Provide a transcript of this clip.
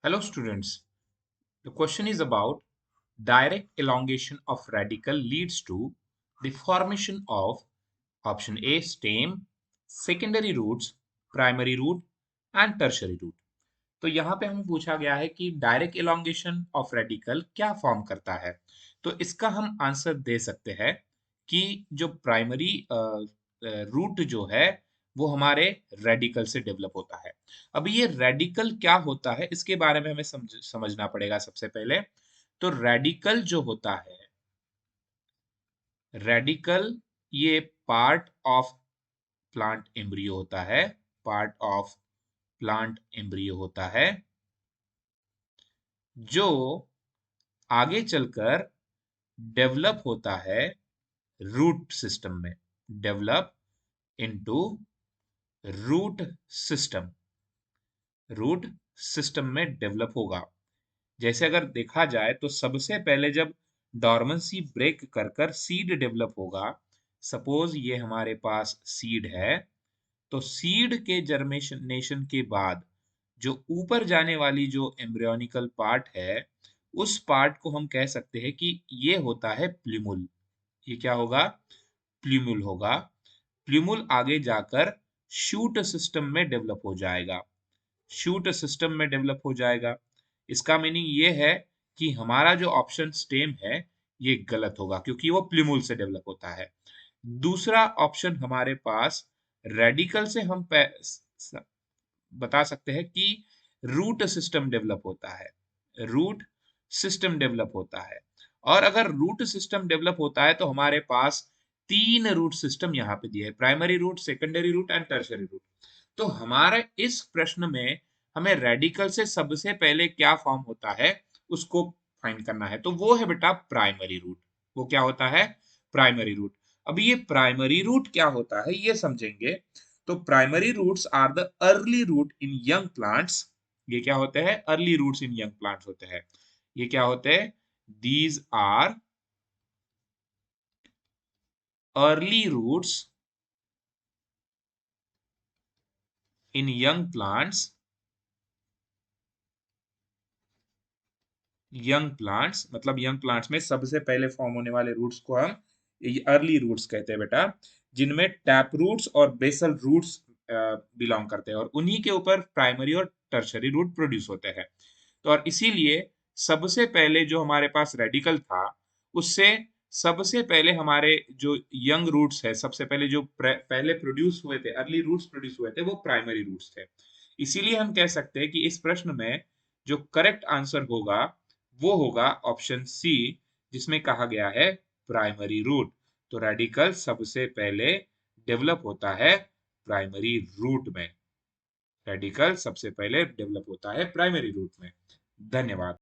Hello students, the question is about direct elongation of radical leads to the formation of option A stem, secondary roots, primary root and tertiary root. तो यहाँ पे हमें पूछा गया है कि direct elongation of radical क्या form करता है। तो इसका हम आंसर दे सकते हैं कि जो प्राइमरी रूट जो है वो हमारे रेडिकल से डेवलप होता है। अब ये रेडिकल क्या होता है इसके बारे में हमें समझना पड़ेगा सबसे पहले। तो रेडिकल जो होता है, रेडिकल ये पार्ट ऑफ प्लांट एम्ब्रियो होता है, पार्ट ऑफ प्लांट एम्ब्रियो होता है जो आगे चलकर डेवलप होता है रूट सिस्टम में, develop into root system, root system में डेवलप होगा। जैसे अगर देखा जाए तो सबसे पहले जब डॉर्मेंसी ब्रेक कर कर सीड डेवलप होगा, सपोज ये हमारे पास सीड है, तो सीड के जर्मिनेशन के बाद जो ऊपर जाने वाली जो एम्ब्रियोनिकल पार्ट है, उस पार्ट को हम कह सकते हैं कि ये होता है प्लिमुल। ये क्या होगा? प्लिमुल होगा। प्लिमुल आगे जाकर शूट सिस्टम में डेवलप हो जाएगा, शूट सिस्टम में डेवलप हो जाएगा। इसका मीनिंग ये है कि हमारा जो ऑप्शन स्टेम है ये गलत होगा क्योंकि वो प्लिमुल से डेवलप होता है। दूसरा ऑप्शन हमारे पास रेडिकल से हम बता सकते हैं कि रूट सिस्टम डेवलप होता है, रूट सिस्टम डेवलप होता है। और अगर रूट सिस्टम डेवलप होता है तो हमारे पास तीन रूट सिस्टम यहाँ पे दिए हैं, primary root, secondary root and tertiary root. तो हमारे इस प्रश्न में हमें रेडिकल से सबसे पहले क्या फॉर्म होता है उसको फाइंड करना है, तो वो है बेटा प्राइमरी रूट। वो क्या होता है? Primary root. अभी ये प्राइमरी रूट क्या होता है ये समझेंगे। तो primary roots are the early root in young plants. ये क्या होते हैं? Early roots in young plants होते हैं। ये क्या होते हैं? These are early roots in young plants, young plants मतलब यंग प्लांट्स में सबसे पहले फॉर्म होने वाले रूट्स को हम अर्ली रूट्स कहते हैं बेटा, जिनमें टैप रूट्स और बेसल रूट्स बिलोंग करते हैं और उन्हीं के ऊपर प्राइमरी और टर्शरी रूट प्रोड्यूस होते हैं। तो और इसीलिए सबसे पहले जो हमारे पास रेडिकल था उससे सबसे पहले हमारे जो यंग रूट्स है, सबसे पहले जो पहले प्रोड्यूस हुए थे, अर्ली रूट्स प्रोड्यूस हुए थे, वो प्राइमरी रूट्स थे। इसीलिए हम कह सकते हैं कि इस प्रश्न में जो करेक्ट आंसर होगा वो होगा ऑप्शन सी, जिसमें कहा गया है प्राइमरी रूट। तो रेडिकल सबसे पहले डेवलप होता है प्राइमरी रूट में, रेडिकल सबसे पहले डेवलप होता है प्राइमरी रूट में। धन्यवाद।